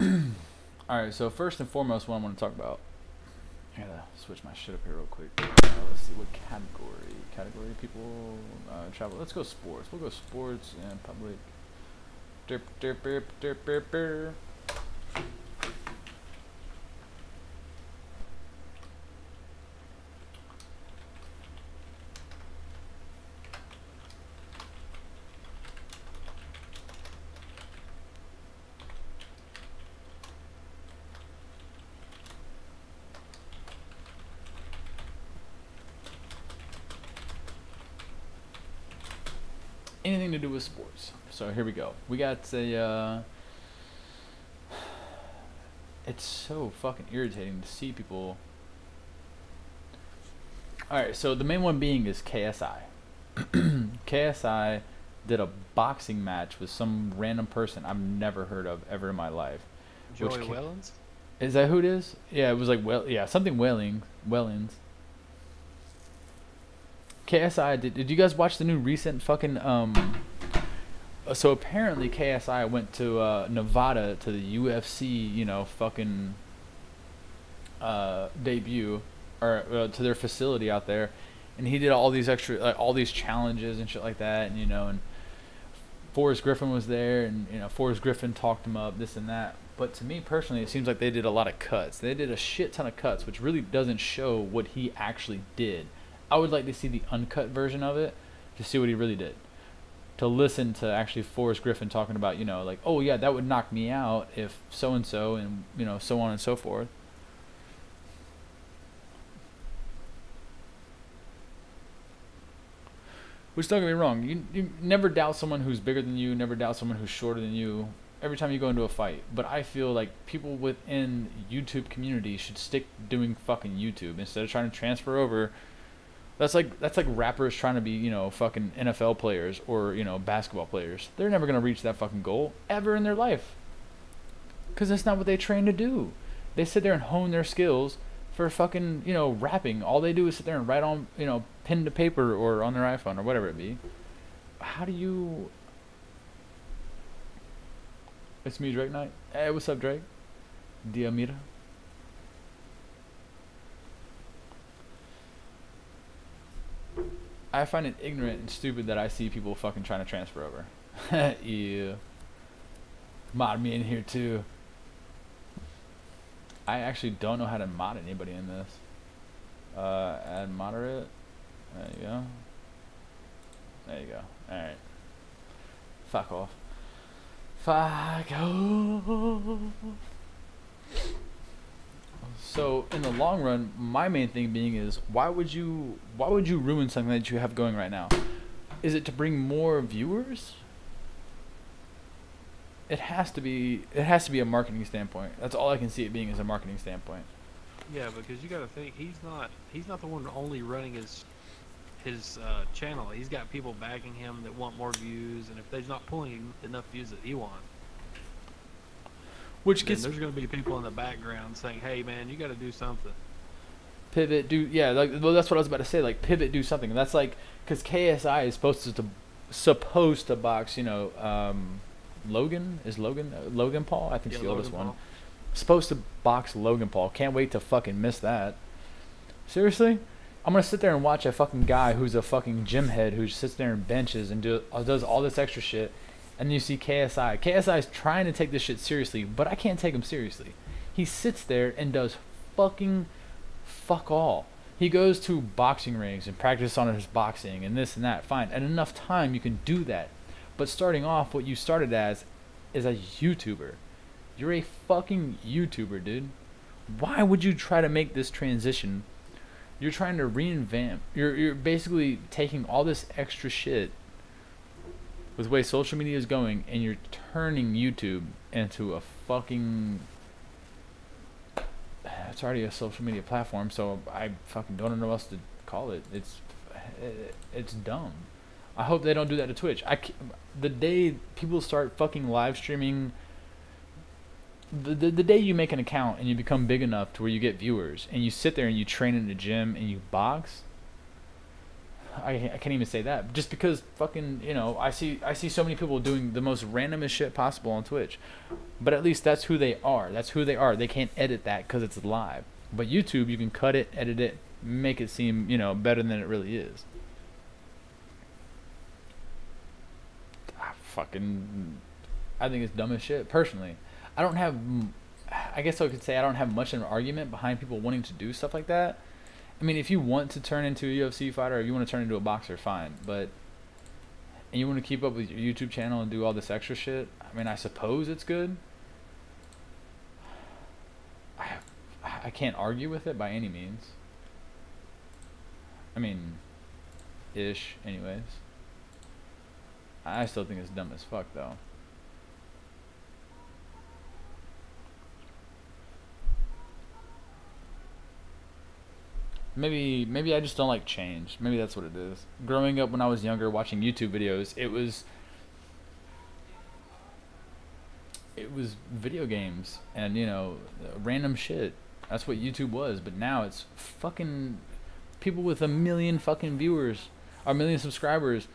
All right. So first and foremost, what I want to talk about. I gotta switch my shit up here real quick. Let's see what category. Category people travel. Let's go sports. We'll go sports and public. Derp derp derp derp derp derp. Anything to do with sports. So here we go. We got a. It's so fucking irritating to see people. All right, so the main one being is KSI. KSI did a boxing match with some random person I've never heard of ever in my life. Joey Wellens? Is that who it is? Yeah, it was like something Wellens. KSI did you guys watch the new recent fucking so apparently KSI went to Nevada to the UFC, fucking debut or to their facility out there, and he did all these extra all these challenges and shit like that, and Forrest Griffin was there, and Forrest Griffin talked him up, this and that. But to me personally, it seems like they did a lot of cuts. They did a shit ton of cuts, which really doesn't show what he actually did. I would like to see the uncut version of it to see what he really did. To listen to actually Forrest Griffin talking about, like, oh yeah, that would knock me out if so and so, and so on and so forth. Which, don't get me wrong, you never doubt someone who's bigger than you, never doubt someone who's shorter than you, every time you go into a fight. But I feel like people within YouTube community should stick doing fucking YouTube instead of trying to transfer over. That's like rappers trying to be, fucking NFL players or, basketball players. They're never going to reach that fucking goal ever in their life. Because that's not what they train to do. They sit there and hone their skills for fucking, rapping. All they do is sit there and write on, pen to paper or on their iPhone or whatever it be. How do you... It's me, Drake Knight. Hey, what's up, Drake? Dia Mira. I find it ignorant and stupid that I see people fucking trying to transfer over. Yeah. Mod me in here too. I actually don't know how to mod anybody in this. Add moderate. There you go. There you go. Alright. Fuck off. Fuck off. So in the long run, my main thing being is why would you ruin something that you have going right now? Is it to bring more viewers? It has to be a marketing standpoint. That's all I can see it being, is a marketing standpoint. Yeah, because you got to think he's not the one only running his channel. He's got people backing him that want more views, and if they're not pulling enough views that he wants, which then gets, there's going to be people in the background saying, "Hey, man, you got to do something." Pivot, do well. That's what I was about to say. Like pivot, do something. And that's like because KSI is supposed to box. Logan Paul. I think he's the oldest one. Supposed to box Logan Paul. Can't wait to fucking miss that. Seriously, I'm gonna sit there and watch a fucking guy who's a fucking gym head who sits there and benches and does all this extra shit. And then you see KSI. KSI is trying to take this shit seriously, but I can't take him seriously. He sits there and does fucking fuck all. He goes to boxing rings and practices on his boxing and this and that. Fine. At enough time, you can do that. But starting off, what you started as is a YouTuber. You're a fucking YouTuber, dude. Why would you try to make this transition? You're trying to reinvent. You're basically taking all this extra shit with the way social media is going, and you're turning YouTube into a fucking... It's already a social media platform, so I fucking don't know what else to call it. It's dumb. I hope they don't do that to Twitch. The day people start fucking live streaming, the day you make an account and you become big enough to where you get viewers and you sit there and you train in the gym and you box, I can't even say that, just because fucking, you know, I see so many people doing the most randomest shit possible on Twitch, but at least that's who they are. That's who they are. They can't edit that because it's live. But YouTube, you can cut it, edit it, make it seem, you know, better than it really is. I think it's dumb as shit. Personally, I guess I could say I don't have much of an argument behind people wanting to do stuff like that. I mean, if you want to turn into a UFC fighter, or if you want to turn into a boxer, fine. But, and you want to keep up with your YouTube channel and do all this extra shit, I mean, I suppose it's good. I can't argue with it by any means. I mean, ish, anyways. I still think it's dumb as fuck, though. Maybe I just don't like change. Maybe that's what it is. Growing up when I was younger, watching YouTube videos, it was video games and, you know, random shit. That's what YouTube was. But now it's fucking people with 1 million fucking viewers, or 1 million subscribers,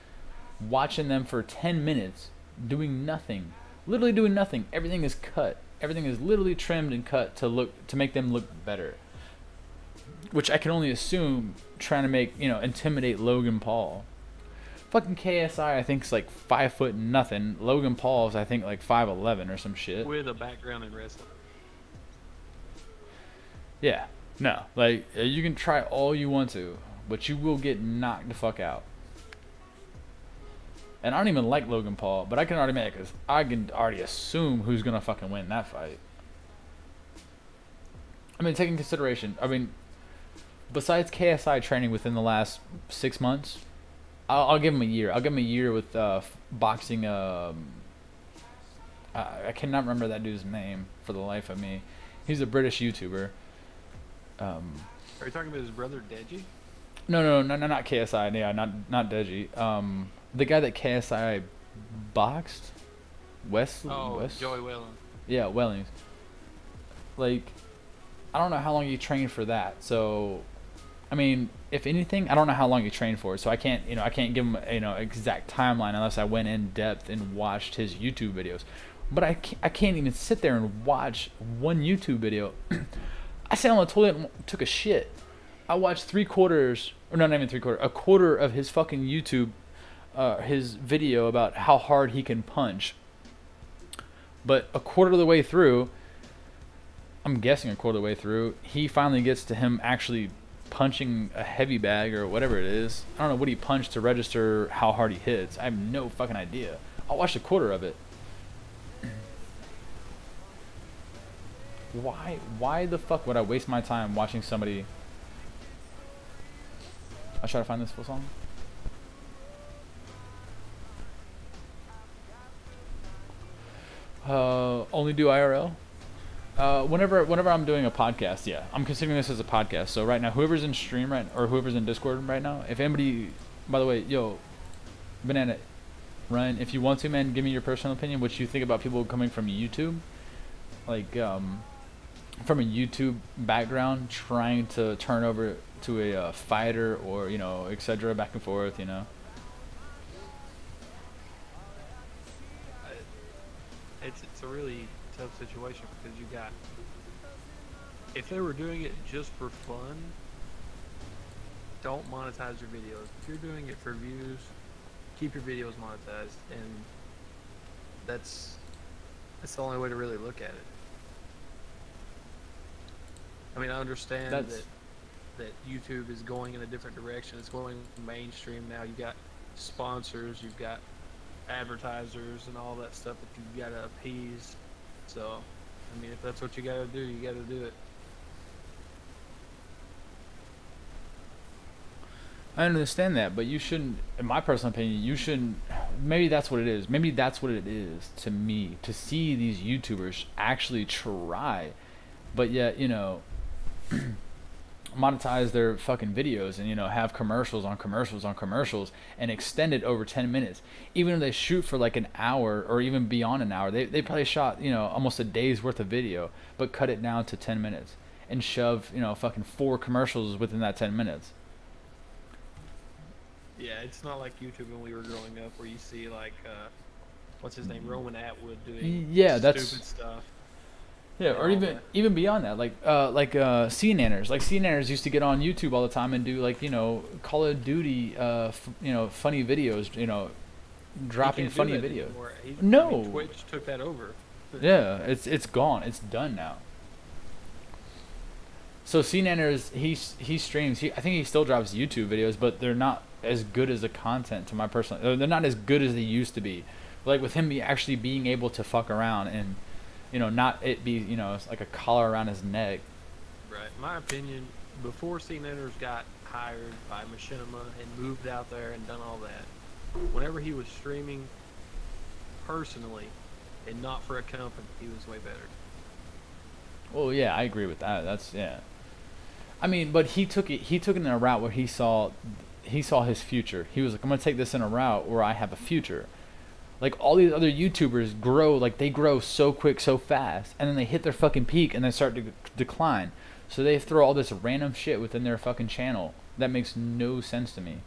watching them for 10 minutes doing nothing, literally doing nothing. Everything is cut. Everything is literally trimmed and cut to make them look better. Which I can only assume trying to make, you know, intimidate Logan Paul. Fucking KSI, I think, is like 5 foot nothing. Logan Paul is, I think, like 5'11" or some shit. With a background in wrestling. Yeah. No. Like, you can try all you want to, but you will get knocked the fuck out. And I don't even like Logan Paul, but I can already make it because I can already assume who's going to fucking win that fight. I mean, taking consideration, I mean, besides KSI training within the last 6 months, I'll give him a year. I'll give him a year with boxing. I cannot remember that dude's name for the life of me. He's a British YouTuber. Are you talking about his brother Deji? No, not KSI. Yeah, not Deji. The guy that KSI boxed, Wesley. Joey Wellings. Yeah, Wellings. Like, I don't know how long he trained for that. So, I mean, if anything, I don't know how long he trained for. So I can't give him, exact timeline unless I went in depth and watched his YouTube videos. But I can't even sit there and watch one YouTube video. I sat on the toilet and took a shit. I watched a quarter of his fucking YouTube, his video about how hard he can punch. But a quarter of the way through, I'm guessing a quarter of the way through, he finally gets to him actually punching a heavy bag or whatever it is. I don't know what he punched to register how hard he hits. I have no fucking idea. I watched a quarter of it. Why the fuck would I waste my time watching somebody... I'll try to find this full song. Only do IRL? Whenever I'm doing a podcast, yeah. I'm considering this as a podcast. So right now, whoever's in stream or whoever's in Discord right now, if anybody... By the way, yo, Banana, Ryan, if you want to, man, give me your personal opinion, what you think about people coming from YouTube. Like, from a YouTube background, trying to turn over to a fighter or, etc., back and forth, It's a really tough situation because you got, if they were doing it just for fun, don't monetize your videos. If you're doing it for views, keep your videos monetized, and that's the only way to really look at it. I mean, I understand that YouTube is going in a different direction. It's going mainstream now. You got sponsors, you've got advertisers and all that stuff that you gotta appease. So, I mean, if that's what you gotta do, you gotta do it. I understand that, but you shouldn't, in my personal opinion, you shouldn't, maybe that's what it is. Maybe that's what it is to me, to see these YouTubers actually try, but yet, monetize their fucking videos and, have commercials on commercials on commercials and extend it over 10 minutes. Even if they shoot for like an hour or even beyond an hour, they probably shot, almost a day's worth of video, but cut it down to 10 minutes and shove, fucking 4 commercials within that 10 minutes. Yeah, it's not like YouTube when we were growing up, where you see like, what's his name, Roman Atwood doing stupid stuff. Yeah, or even beyond that, like sea nanners. Like sea nanners used to get on YouTube all the time and do like, you know, Call of Duty, you know, funny videos, you know, dropping funny videos. No, I mean, Twitch took that over. Yeah, it's gone. It's done now. So sea nanners, he streams. I think he still drops YouTube videos, but they're not as good as the content to my personal. They're not as good as they used to be. Like with him actually being able to fuck around and, you know, not it be, you know, it's like a collar around his neck. Right. In my opinion, before CNNers got hired by Machinima and moved out there and done all that, whenever he was streaming personally and not for a company, he was way better. Well, yeah, I agree with that. That's, yeah. I mean, but he took it in a route where he saw his future. He was like, I'm going to take this in a route where I have a future. Like, all these other YouTubers grow, like, they grow so quick, so fast, and then they hit their fucking peak and then start to decline. So they throw all this random shit within their fucking channel. That makes no sense to me.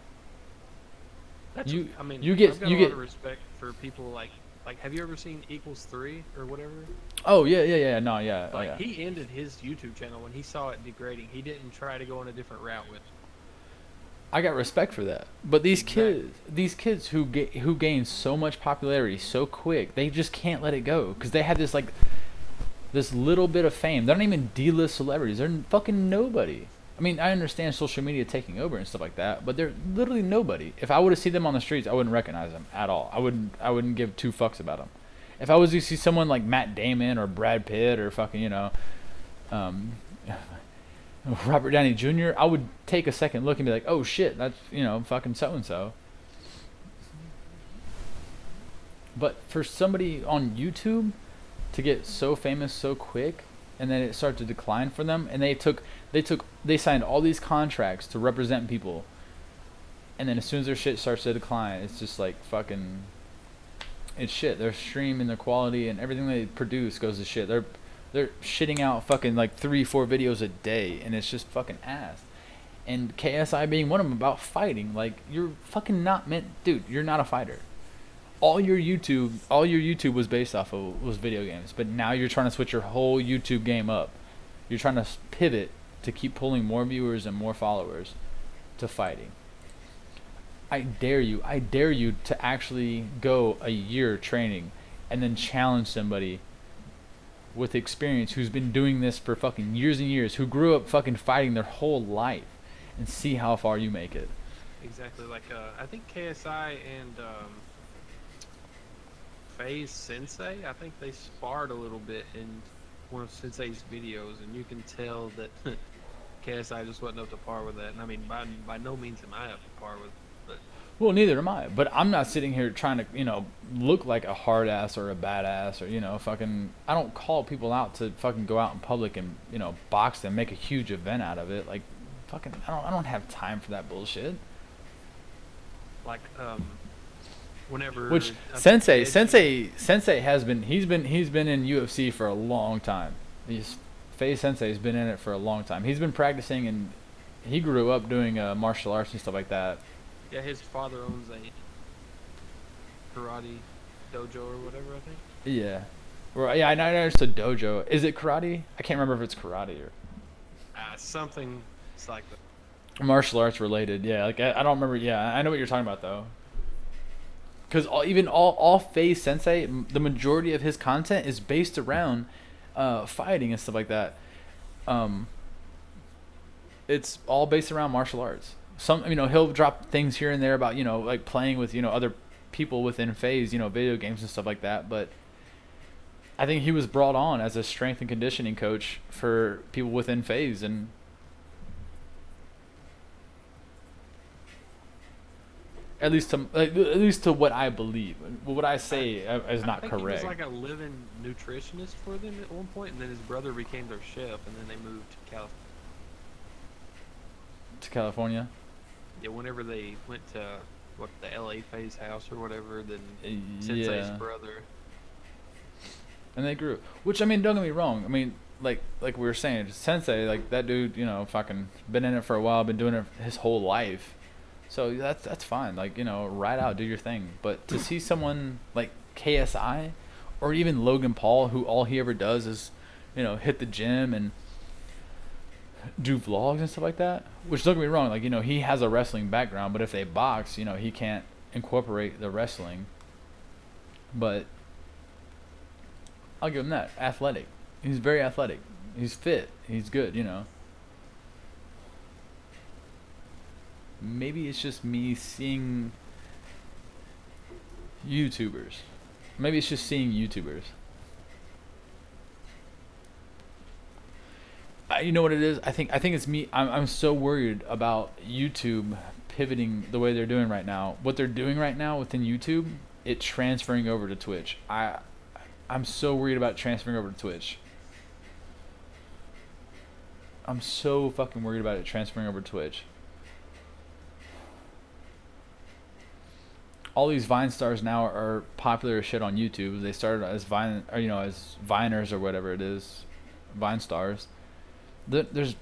I've got a lot of respect for people like, have you ever seen Equals 3 or whatever? Oh, yeah, no, yeah. Like, yeah. he ended his YouTube channel when he saw it degrading. He didn't try to go on a different route with it. I got respect for that. But these kids who gain so much popularity so quick, they just can't let it go because they have this little bit of fame. They're not even D-list celebrities. They're fucking nobody. I mean, I understand social media taking over and stuff like that, but they're literally nobody. If I would have seen them on the streets, I wouldn't recognize them at all. I wouldn't give two fucks about them. If I was to see someone like Matt Damon or Brad Pitt or fucking, you know, Robert Downey Jr., I would take a second look and be like, oh shit, that's, you know, fucking so-and-so. But for somebody on YouTube to get so famous so quick and then it started to decline for them, and they signed all these contracts to represent people, and then as soon as their shit starts to decline, it's just like fucking, it's shit. Their stream and their quality and everything they produce goes to shit. They're shitting out fucking like 3-4 videos a day, and it's just fucking ass. And KSI being one of them about fighting, like, you're fucking not meant, dude, you're not a fighter. All your YouTube was based off of was video games, but now you're trying to switch your whole YouTube game up. You're trying to pivot to keep pulling more viewers and more followers to fighting. I dare you to actually go a year training and then challenge somebody with experience who's been doing this for fucking years and years, who grew up fucking fighting their whole life, and see how far you make it. Exactly. Like, I think KSI and FaZe Sensei, I think they sparred a little bit in one of Sensei's videos, and you can tell that KSI just wasn't up to par with that. And I mean, by no means am I up to par with it. But well, neither am I. But I'm not sitting here trying to, you know, look like a hard ass or a badass or, you know, fucking. I don't call people out to fucking go out in public and, you know, box them, make a huge event out of it. Like, fucking, I don't have time for that bullshit. Like, whenever. Which Sensei has been. He's been in UFC for a long time. FaZe Sensei's been in it for a long time. He's been practicing, and he grew up doing martial arts and stuff like that. Yeah, his father owns a karate dojo or whatever, I think. Yeah. Well, yeah, I know it's a dojo. Is it karate? I can't remember if it's karate or something. It's like that. Martial arts related. Yeah, like I don't remember. Yeah, I know what you're talking about though. Because all FaZe Sensei, the majority of his content is based around fighting and stuff like that. It's all based around martial arts. Some, you know, he'll drop things here and there about, you know, like playing with, you know, other people within FaZe, you know, video games and stuff like that. But I think he was brought on as a strength and conditioning coach for people within FaZe, and at least to what I believe. What I say is not correct. He was like a living nutritionist for them at one point, and then his brother became their chef, and then they moved to California. To California? Yeah, whenever they went to the LA FaZe house or whatever, then Sensei's brother. And they grew. Which, I mean, don't get me wrong. I mean, like we were saying, Sensei, like that dude, you know, fucking been in it for a while, been doing it his whole life. So that's fine. Like, you know, ride out, do your thing. But to see someone like KSI or even Logan Paul, who all he ever does is, you know, hit the gym and do vlogs and stuff like that, which don't get me wrong, like, you know, he has a wrestling background, but if they box, you know, he can't incorporate the wrestling. But I'll give him that. Athletic. He's very athletic. He's fit. He's good, you know. Maybe it's just me seeing YouTubers. Maybe it's just seeing YouTubers. You know what it is? I think it's me. I'm so worried about YouTube pivoting the way they're doing right now. What they're doing right now within YouTube, it transferring over to Twitch. I'm so worried about transferring over to Twitch. I'm so fucking worried about it transferring over to Twitch. All these Vine stars now are popular as shit on YouTube. They started as Vine, or, you know, as Viners or whatever it is, Vine stars. There's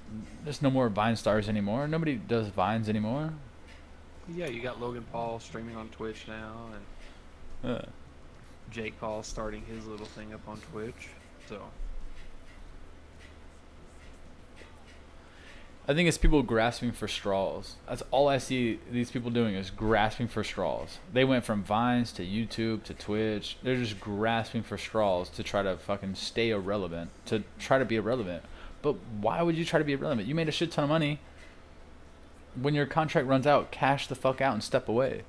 no more Vine stars anymore. Nobody does Vines anymore. Yeah, you got Logan Paul streaming on Twitch now, and Jake Paul starting his little thing up on Twitch. So I think it's people grasping for straws. That's all I see these people doing, is grasping for straws. They went from Vines to YouTube to Twitch. They're just grasping for straws to try to fucking stay irrelevant, to try to be irrelevant. But why would you try to be irrelevant? You made a shit ton of money. When your contract runs out, cash the fuck out and step away.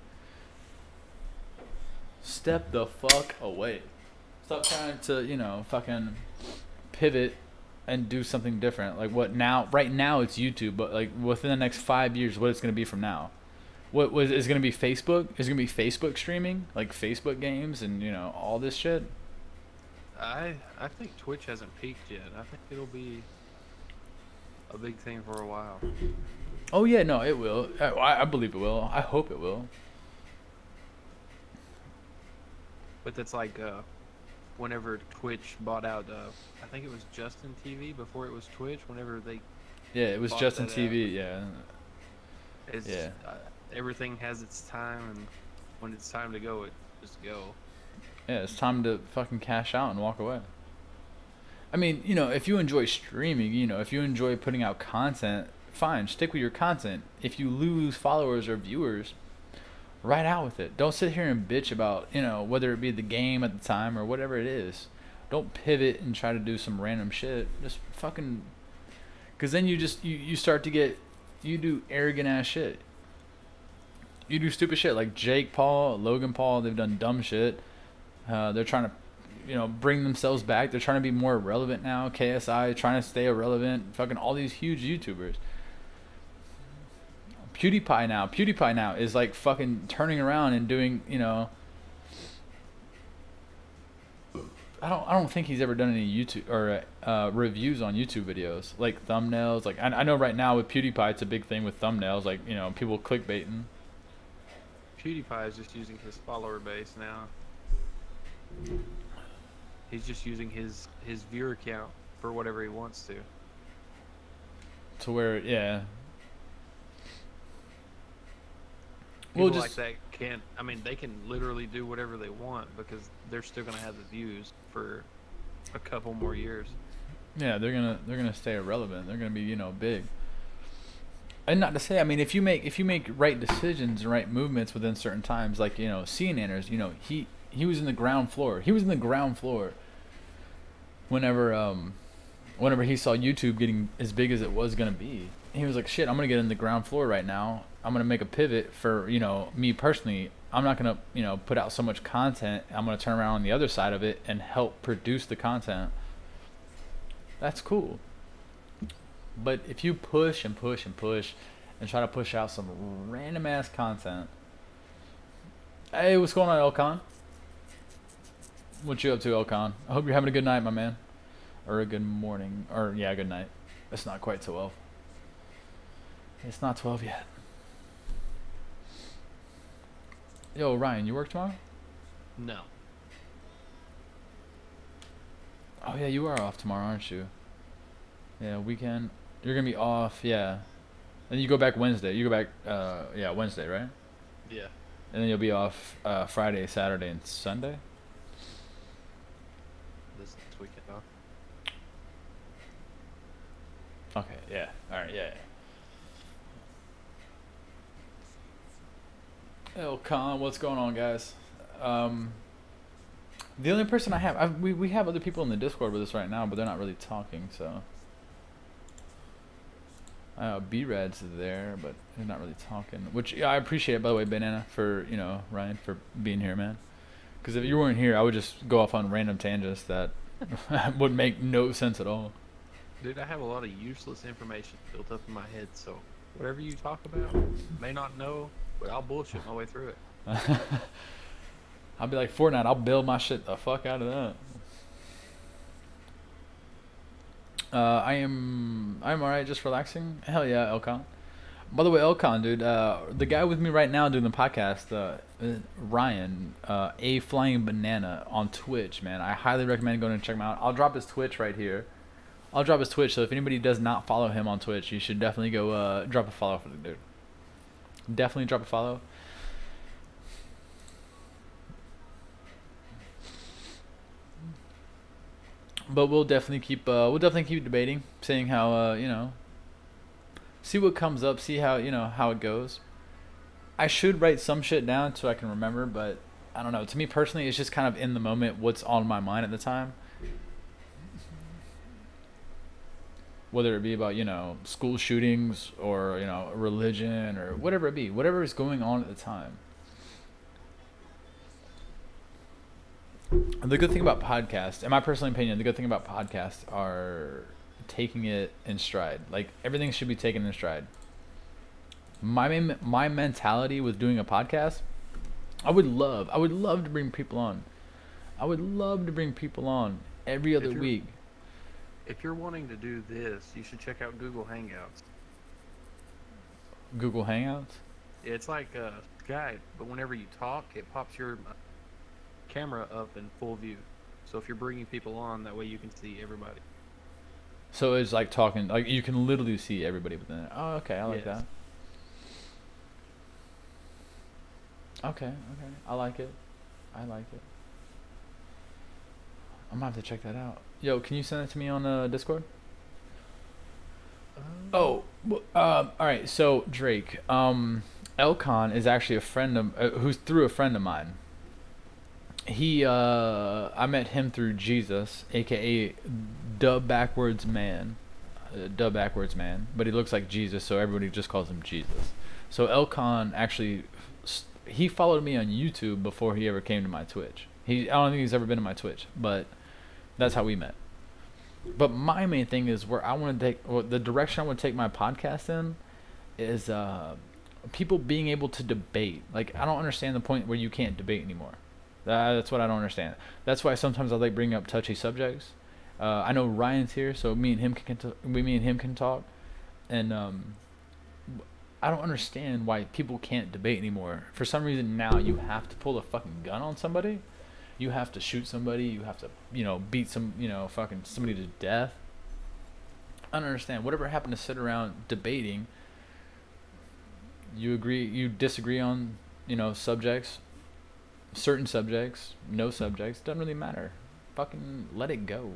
Step the fuck away. Stop trying to, you know, fucking pivot and do something different. Like, what now? Right now it's YouTube, but like within the next 5 years, what it's gonna be from now? What is gonna be Facebook? Is it gonna be Facebook streaming, like Facebook games and, you know, all this shit? I think Twitch hasn't peaked yet. I think it'll be a big thing for a while. Oh yeah, no, it will. I believe it will. I hope it will. But that's like whenever Twitch bought out, I think it was Justin TV before it was Twitch. Whenever they it was Justin TV. Yeah. It's, everything has its time, and when it's time to go, it just go. Yeah, it's time to fucking cash out and walk away. I mean, you know, if you enjoy streaming, you know, if you enjoy putting out content, fine, stick with your content. If you lose followers or viewers, ride out with it. Don't sit here and bitch about, you know, whether it be the game at the time or whatever it is. Don't pivot and try to do some random shit. Just fucking... Because then you just, you start to get, you do arrogant ass shit. You do stupid shit like Jake Paul, Logan Paul, they've done dumb shit. They're trying to, you know, bring themselves back. They're trying to be more relevant now. KSI trying to stay irrelevant. Fucking all these huge YouTubers. PewDiePie now is like fucking turning around and doing, you know, I don't think he's ever done any YouTube or reviews on YouTube videos, like thumbnails. Like I know right now with PewDiePie it's a big thing with thumbnails, like, you know, people clickbaiting. PewDiePie is just using his follower base now. He's just using his viewer count for whatever he wants to. To where, yeah. People like that can't. I mean, they can literally do whatever they want because they're still gonna have the views for a couple more years. Yeah, they're gonna stay irrelevant. They're gonna be, you know, big. And not to say, I mean, if you make right decisions and right movements within certain times, like, you know, CNNers, you know, he was in the ground floor. He was in the ground floor whenever he saw YouTube getting as big as it was gonna be. He was like, shit, I'm gonna get in the ground floor right now. I'm gonna make a pivot for, you know, me personally. I'm not gonna, you know, put out so much content. I'm gonna turn around on the other side of it and help produce the content. That's cool. But if you push and push and push and try to push out some random ass content. Hey, what's going on, Elcon? What you up to, Elcon? I hope you're having a good night, my man. Or a good morning. Or, yeah, good night. It's not quite 12. It's not 12 yet. Yo, Ryan, you work tomorrow? No. Oh, yeah, you are off tomorrow, aren't you? Yeah, weekend. You're going to be off, yeah. And you go back Wednesday. You go back, yeah, Wednesday, right? Yeah. And then you'll be off Friday, Saturday, and Sunday. This weekend off. Okay. Yeah. All right. Yeah. El Con, what's going on, guys? The only person I have, we have other people in the Discord with us right now, but they're not really talking. So, B-Rad's there, but they're not really talking. Which I appreciate, by the way, Banana, for Ryan for being here, man. Because if you weren't here, I would just go off on random tangents that would make no sense at all. Dude, I have a lot of useless information built up in my head, so whatever you talk about, may not know, but I'll bullshit my way through it. I'll be like Fortnite. I'll build my shit the fuck out of that. I'm alright, just relaxing. Hell yeah, Elcon. By the way, Elcon, dude, the guy with me right now doing the podcast, Ryan, A Flying Banana on Twitch, man. I highly recommend going and check him out. I'll drop his Twitch right here. I'll drop his Twitch, so if anybody does not follow him on Twitch, you should definitely go drop a follow for the dude. Definitely drop a follow. But we'll definitely keep debating, seeing how see what comes up, see how how it goes. I should write some shit down so I can remember, but I don't know. To me personally, it's just kind of in the moment, what's on my mind at the time. Whether it be about school shootings or religion or whatever it be, whatever is going on at the time. The good thing about podcasts, in my personal opinion, the good thing about podcasts are taking it in stride. Like, everything should be taken in stride. My mentality with doing a podcast, I would love to bring people on. I would love to bring people on every other week. If you're wanting to do this, you should check out Google Hangouts. Google Hangouts? It's like Skype, but whenever you talk, it pops your camera up in full view. So if you're bringing people on, that way you can see everybody. So it's like talking, like you can literally see everybody within it. Oh, okay, I like that. Okay, I like it. I'm gonna have to check that out. Yo, can you send it to me on Discord? All right. So Drake, Elcon is actually a friend of who's through a friend of mine. I met him through Jesus, aka Dub Backwards Man, but he looks like Jesus, so everybody just calls him Jesus. So Elcon actually, he followed me on YouTube before he ever came to my Twitch. I don't think he's ever been to my Twitch, but that's how we met. But my main thing is where I want to take, the direction I want to take my podcast in is people being able to debate. Like, I don't understand the point where you can't debate anymore. That's what I don't understand. That's why sometimes I like bringing up touchy subjects. I know Ryan's here, so me and him can talk. And I don't understand why people can't debate anymore. For some reason now you have to pull a fucking gun on somebody. You have to shoot somebody. You have to, beat fucking somebody to death. I don't understand. Whatever happened to sit around debating? You disagree on, subjects, certain subjects, no subjects. Doesn't really matter. Fucking let it go.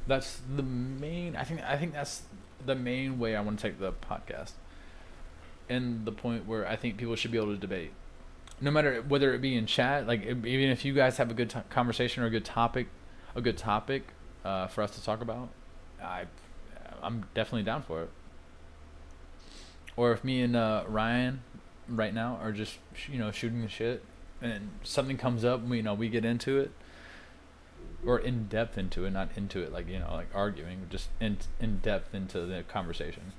That's the main. I think that's the main way I want to take the podcast, and the point where I think people should be able to debate, no matter whether it be in chat. Like, even if you guys have a good conversation or a good topic for us to talk about, I'm definitely down for it. Or if me and Ryan right now are just shooting the shit, and something comes up, we get into it. Or in depth into it, not into it like like arguing, just in depth into the conversation.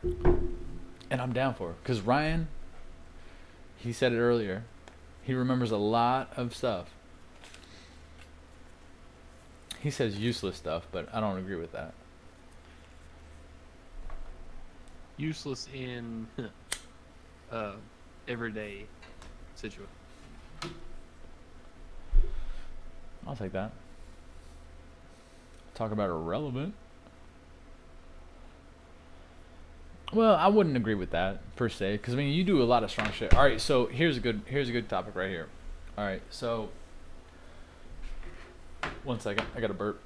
And I'm down for it, because Ryan, he said it earlier, he remembers a lot of stuff. He says useless stuff, but I don't agree with that. Useless in uh, everyday situation. I'll take that. Talk about irrelevant. Well, I wouldn't agree with that per se, because I mean you do a lot of strong shit. All right, so here's a good topic right here. All right, so 1 second, I got a burp.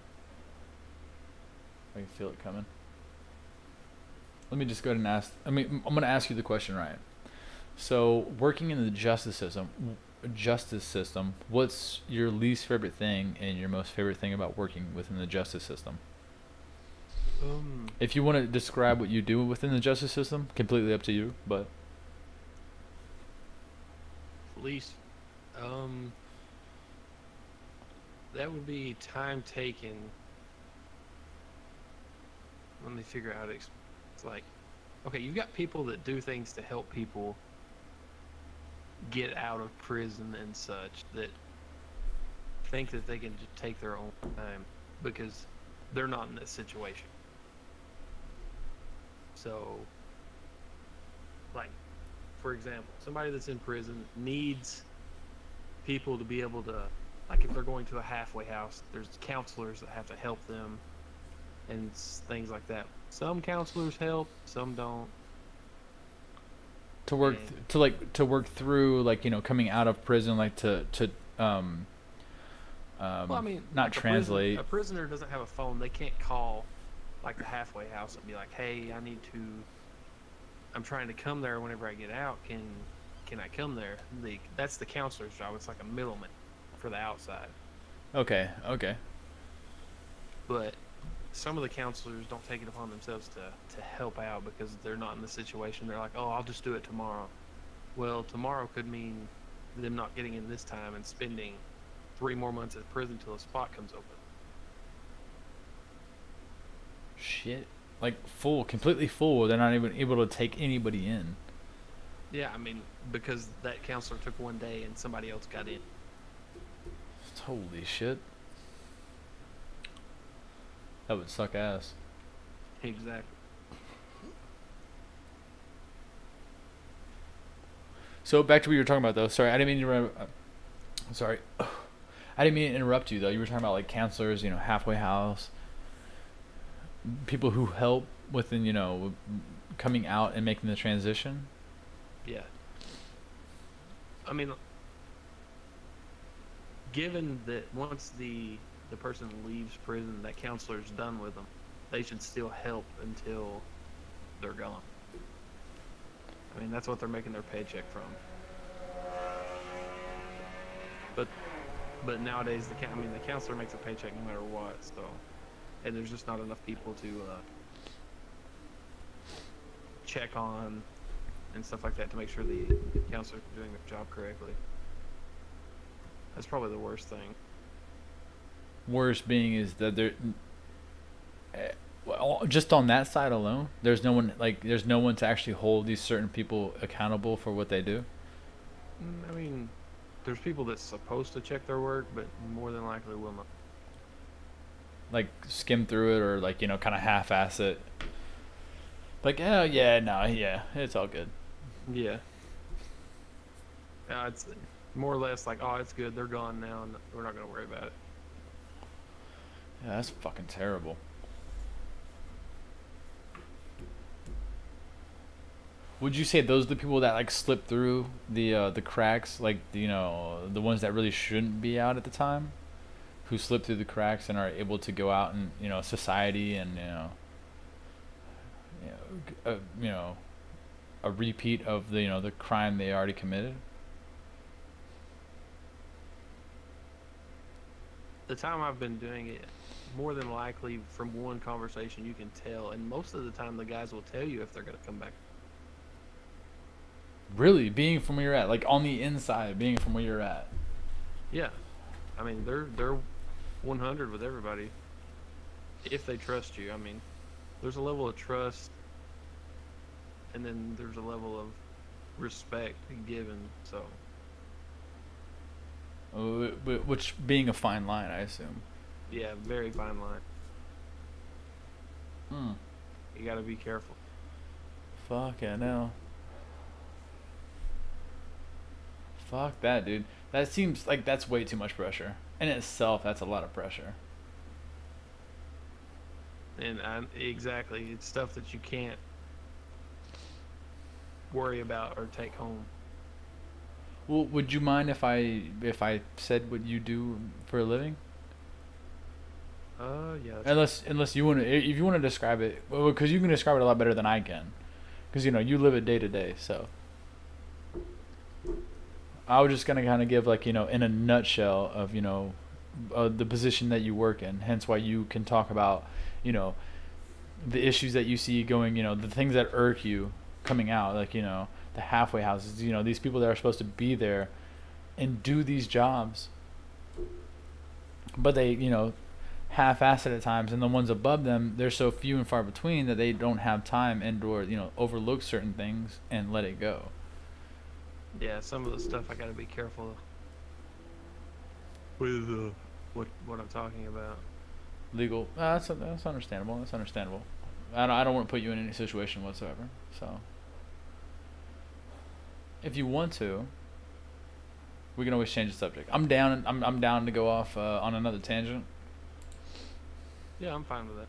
I can feel it coming. Let me just go ahead and ask. I mean, I'm gonna ask you the question, Ryan. So, working in the justice system, what's your least favorite thing and your most favorite thing about working within the justice system? If you want to describe what you do within the justice system, completely up to you. But least, that would be time taken. Let me figure out. It's like, okay, you've got people that do things to help people get out of prison and such, that think that they can just take their own time because they're not in that situation. So, like, for example, somebody that's in prison needs people to be able to, like, if they're going to a halfway house, there's counselors that have to help them and things like that. Some counselors help, some don't. To work to work through, like, you know, coming out of prison, like well, I mean, not like translate. A prisoner doesn't have a phone. They can't call like the halfway house and be like, "Hey, I'm trying to come there whenever I get out. Can I come there?" That's the counselor's job. It's like a middleman for the outside. Okay. But some of the counselors don't take it upon themselves to help out because they're not in the situation. They're like, "Oh, I'll just do it tomorrow." Well, tomorrow could mean them not getting in this time and spending 3 more months in prison till a spot comes open. Shit. Like completely full. They're not even able to take anybody in. Yeah, I mean, because that counselor took 1 day and somebody else got in. Holy shit. That would suck ass. Exactly. So back to what you were talking about, though. Sorry, I didn't mean to. Sorry, I didn't mean to interrupt you, though. You were talking about like counselors, you know, halfway house, people who help within, you know, coming out and making the transition. Yeah. I mean, given that once the person leaves prison, that counselor's done with them, they should still help until they're gone. I mean, that's what they're making their paycheck from. But nowadays, the counselor makes a paycheck no matter what. So, and there's just not enough people to check on and stuff like that to make sure the counselors are doing their job correctly. That's probably the worst thing. Worst being is that there, well, just on that side alone, there's no one to actually hold these certain people accountable for what they do. I mean, there's people that's supposed to check their work, but more than likely will not. Like skim through it, or like, you know, kind of half-ass it. Like, oh yeah, no, yeah, it's all good. Yeah. It's more or less like, oh, it's good, they're gone now, and we're not gonna worry about it. Yeah, that's fucking terrible. Would you say those are the people that like slip through the cracks, like, you know, the ones that really shouldn't be out at the time, who slip through the cracks and are able to go out and, you know, society and, you know, a repeat of the, you know, the crime they already committed? The time I've been doing it, more than likely from one conversation you can tell, and most of the time the guys will tell you if they're going to come back. Really? Being from where you're at, like on the inside, being from where you're at? Yeah. I mean, they're 100 with everybody if they trust you. I mean, there's a level of trust, and then there's a level of respect given, so. Which being a fine line, I assume. Yeah, very fine line. Hmm. You gotta be careful. Fuck yeah, no. Fuck that, dude. That seems like that's way too much pressure. In itself, that's a lot of pressure. And exactly, it's stuff that you can't worry about or take home. Well, would you mind if I said what you do for a living? Yeah. Unless you want to, if you want to describe it, well, because you can describe it a lot better than I can, because you live it day to day. So I was just gonna kind of give like in a nutshell of the position that you work in. Hence why you can talk about the issues that you see going, the things that irk you coming out, like the halfway houses, these people that are supposed to be there and do these jobs, but they half-assed at times, and the ones above them, they're so few and far between that they don't have time and or overlook certain things and let it go. Yeah, some of the stuff I gotta be careful with what I'm talking about. Legal, that's understandable. That's understandable. I don't want to put you in any situation whatsoever. So if you want to, we can always change the subject. I'm down. I'm down to go off on another tangent. Yeah, I'm fine with that.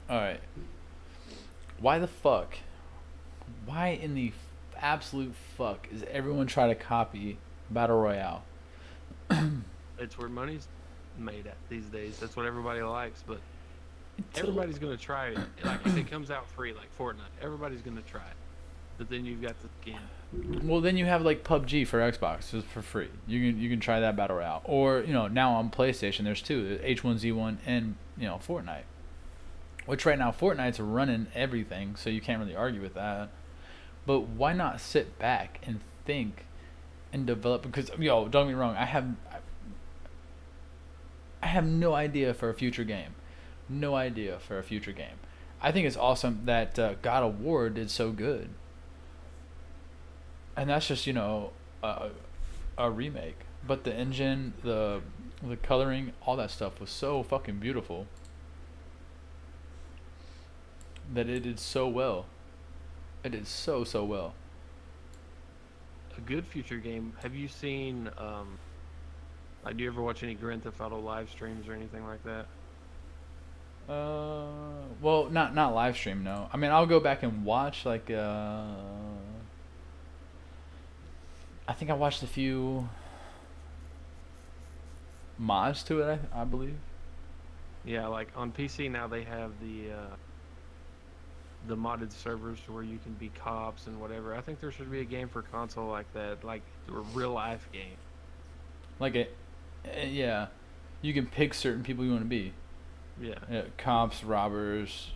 Alright. Why the fuck? Why in the absolute fuck is everyone trying to copy Battle Royale? It's where money's made at these days. That's what everybody likes, but everybody's going to try it. Like, if it comes out free, like Fortnite, everybody's going to try it. But then you've got the skin. Well, then you have like PUBG for Xbox just for free. You can try that Battle Royale. Or, now on PlayStation there's two, H1Z1 and, Fortnite. Which right now Fortnite's running everything, so you can't really argue with that. But why not sit back and think and develop? Because don't get me wrong, I have no idea for a future game. No idea for a future game. I think it's awesome that God of War did so good. And that's just, a remake. But the engine, the coloring, all that stuff was so fucking beautiful that it did so well. It did so well. A good future game. Have you seen, do you ever watch any Grand Theft Auto live streams or anything like that? Well, not live stream, no. I mean, I'll go back and watch, like, I think I watched a few mods to it, I believe. Yeah, like on PC now they have the modded servers where you can be cops and whatever. I think there should be a game for console like that, like a real life game. Like yeah, you can pick certain people you want to be. Yeah. Cops, robbers,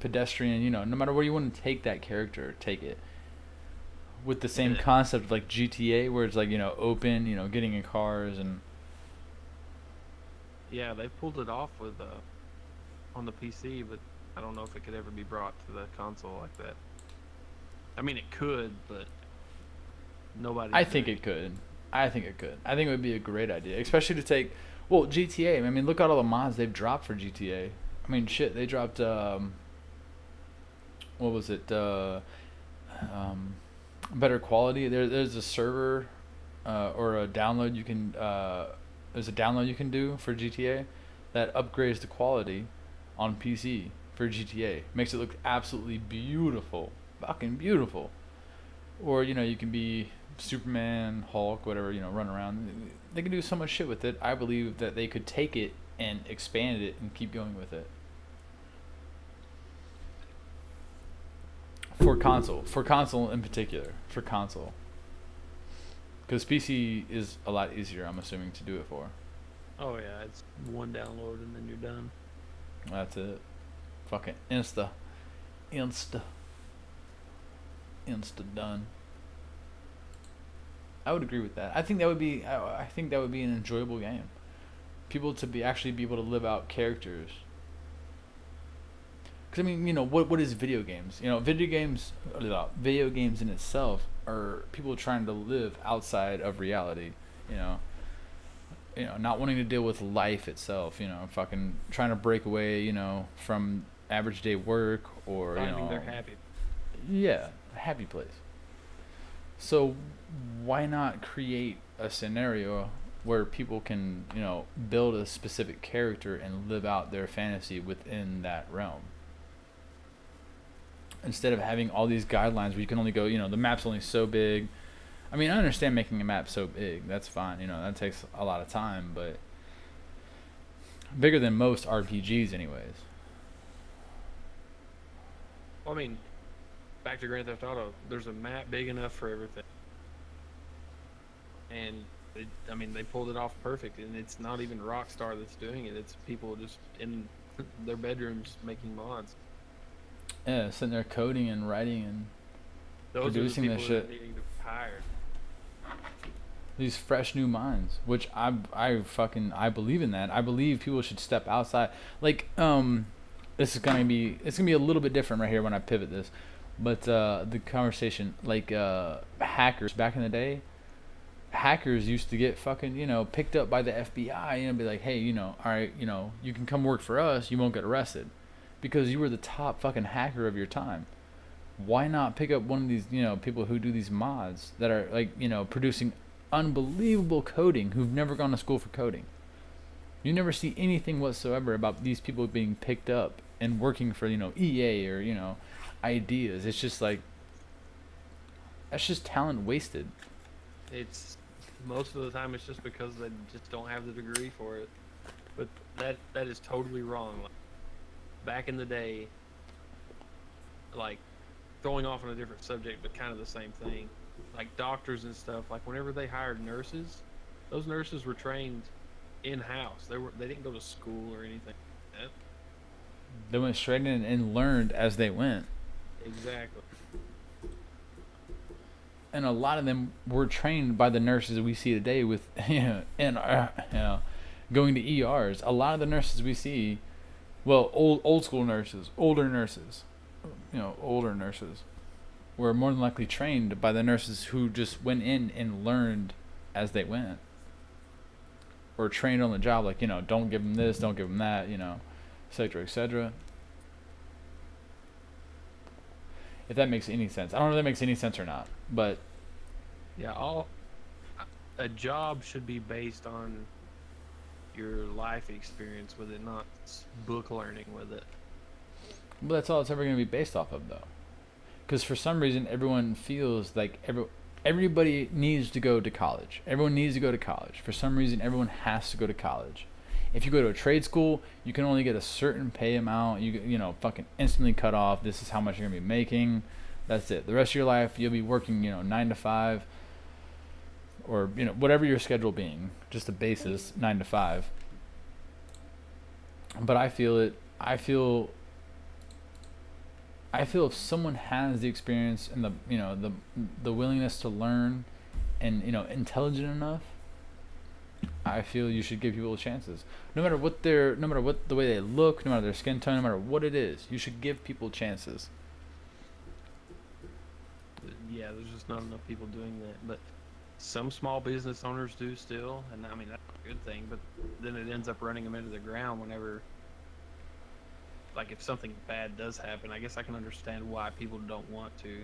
pedestrian. No matter where you want to take that character, take it. With the same concept of like GTA, where it's like open, getting in cars and. Yeah, they pulled it off with on the PC, but I don't know if it could ever be brought to the console like that. I mean, it could, but nobody. I think it could. I think it would be a great idea, especially to take. Well, GTA. I mean, look at all the mods they've dropped for GTA. I mean, shit, they dropped. What was it? Better quality. There's a server, or a download you can. There's a download you can do for GTA, that upgrades the quality, on PC for GTA. Makes it look absolutely beautiful, fucking beautiful. Or you can be Superman, Hulk, whatever, run around. They can do so much shit with it. I believe that they could take it and expand it and keep going with it. For console in particular, for console. Because PC is a lot easier, I'm assuming, to do it for. Oh yeah, it's one download and then you're done. That's it. Fucking insta done. I would agree with that. I think that would be. I think that would be an enjoyable game. People to actually be able to live out characters. Because I mean, what is video games? Video games in itself are people trying to live outside of reality. Not wanting to deal with life itself. Fucking trying to break away. From average day work or finding their happy. Yeah, a happy place. So why not create a scenario where people can, build a specific character and live out their fantasy within that realm? Instead of having all these guidelines where you can only go, the map's only so big. I mean, I understand making a map so big. That's fine. That takes a lot of time, but bigger than most RPGs anyways. Well, I mean, back to Grand Theft Auto, there's a map big enough for everything. And they pulled it off perfect, and it's not even Rockstar that's doing it. It's people just in their bedrooms making mods. Yeah, sitting there coding and writing and Those producing are the this people shit. that are needing to hire. These fresh new minds, which I believe in that. I believe people should step outside. Like, it's gonna be a little bit different right here when I pivot this, but the conversation, like, hackers back in the day. Hackers used to get fucking, picked up by the FBI and be like, hey, all right, you can come work for us, you won't get arrested because you were the top fucking hacker of your time. Why not pick up one of these, people who do these mods that are like, producing unbelievable coding, who've never gone to school for coding? You never see anything whatsoever about these people being picked up and working for, EA or, ideas. It's just like, that's just talent wasted. It's most of the time it's just because they just don't have the degree for it. But that is totally wrong. Like, back in the day, like, going off on a different subject but kind of the same thing, like doctors and stuff, like whenever they hired nurses, those nurses were trained in-house. They didn't go to school or anything like that. They went straight in and learned as they went. Exactly. And a lot of them were trained by the nurses we see today with, going to ERs. A lot of the nurses we see, well, old school nurses, older nurses, were more than likely trained by the nurses who just went in and learned as they went. Or trained on the job, like, don't give them this, don't give them that, et cetera, et cetera. If that makes any sense. I don't know if that makes any sense or not, but yeah, a job should be based on your life experience with it, not book learning with it. But that's all it's ever going to be based off of, though. Because for some reason, everyone feels like everybody needs to go to college. Everyone needs to go to college. For some reason, everyone has to go to college. If you go to a trade school, you can only get a certain pay amount. Fucking instantly cut off. This is how much you're gonna be making. That's it. The rest of your life, you'll be working, 9 to 5, or whatever your schedule being. Just the basis, 9 to 5. But I feel if someone has the experience and the willingness to learn, and intelligent enough, I feel you should give people chances. No matter what the way they look, no matter their skin tone, no matter what it is, you should give people chances. Yeah, there's just not enough people doing that. But some small business owners do still, and I mean that's a good thing. But then it ends up running them into the ground whenever, like, if something bad does happen. I guess I can understand why people don't want to.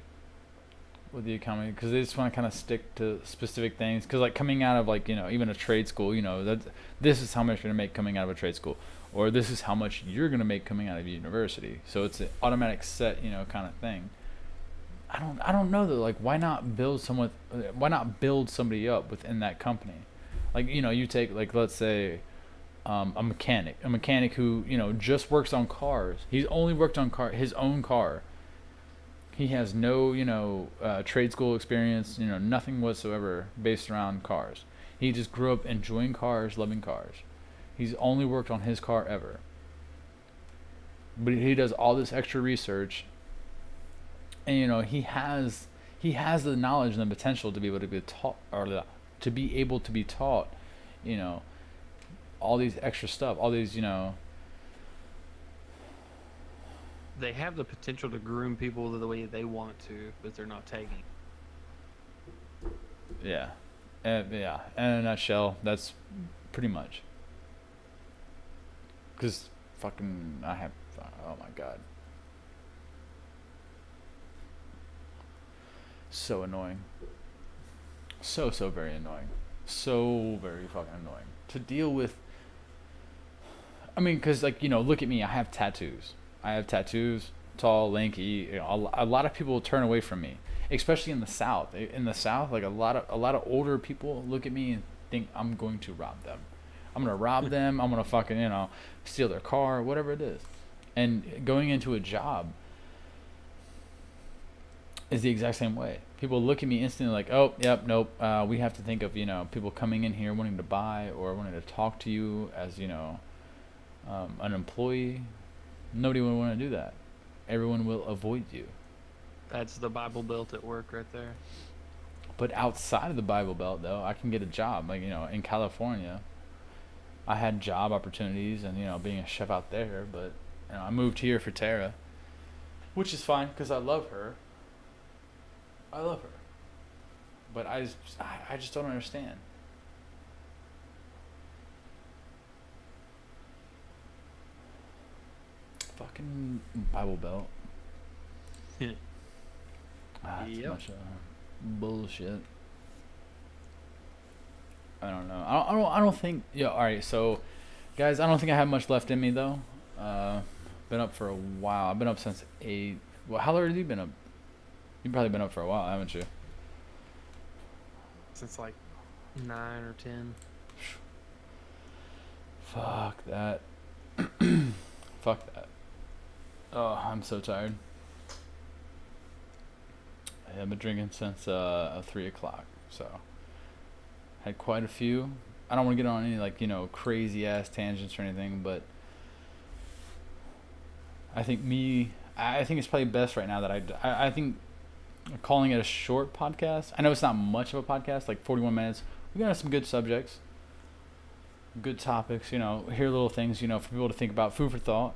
With the economy, because they just want to kind of stick to specific things. Because like coming out of even a trade school, that this is how much you're gonna make coming out of a trade school, or this is how much you're gonna make coming out of university. So it's an automatic set, kind of thing. I don't know though. Like, why not build somebody up within that company? Like, you take, like, let's say a mechanic who just works on cars. He's only worked on his own car. He has no, trade school experience, nothing whatsoever based around cars. He just grew up enjoying cars, loving cars. He's only worked on his car ever. But he does all this extra research, and he has the knowledge and the potential to be able to be taught, or to be able to be taught, all these extra stuff, all these, They have the potential to groom people the way they want to, but they're not taking. Yeah. Yeah. In a nutshell, that's pretty much. Because fucking, oh my god. So annoying. So very annoying. So very fucking annoying to deal with. I mean, because, like, look at me. I have tattoos. Tall, lanky. A lot of people turn away from me, especially in the South. In the South, like, a lot of older people look at me and think I'm going to rob them. I'm gonna rob them. I'm gonna fucking steal their car, whatever it is. And going into a job is the exact same way. People look at me instantly like, oh, yep, nope. We have to think of people coming in here wanting to buy or wanting to talk to you as an employee. Nobody would want to do that. Everyone will avoid you. That's the Bible Belt at work right there. But outside of the Bible Belt, though, I can get a job. Like, in California, I had job opportunities and, being a chef out there. But, I moved here for Tara, which is fine because I love her. But I just don't understand. Fucking Bible Belt. It's a bunch of bullshit. I don't know. I don't think. Yeah. All right. So, guys, I don't think I have much left in me though. Been up for a while. I've been up since 8. Well, how long have you been up? You've probably been up for a while, haven't you? Since like 9 or 10. Fuck that. Fuck that. Oh, I'm so tired. I've been drinking since 3 o'clock, so had quite a few. I don't want to get on any crazy ass tangents or anything, but I think it's probably best right now that I think calling it a short podcast. I know it's not much of a podcast, like 41 minutes. We got some good subjects, good topics. Hear little things. For people to think about, food for thought.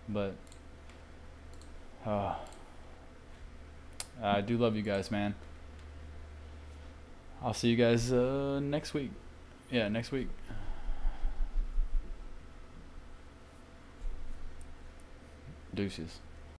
But I do love you guys, man. I'll see you guys next week. Yeah, next week. Deuces.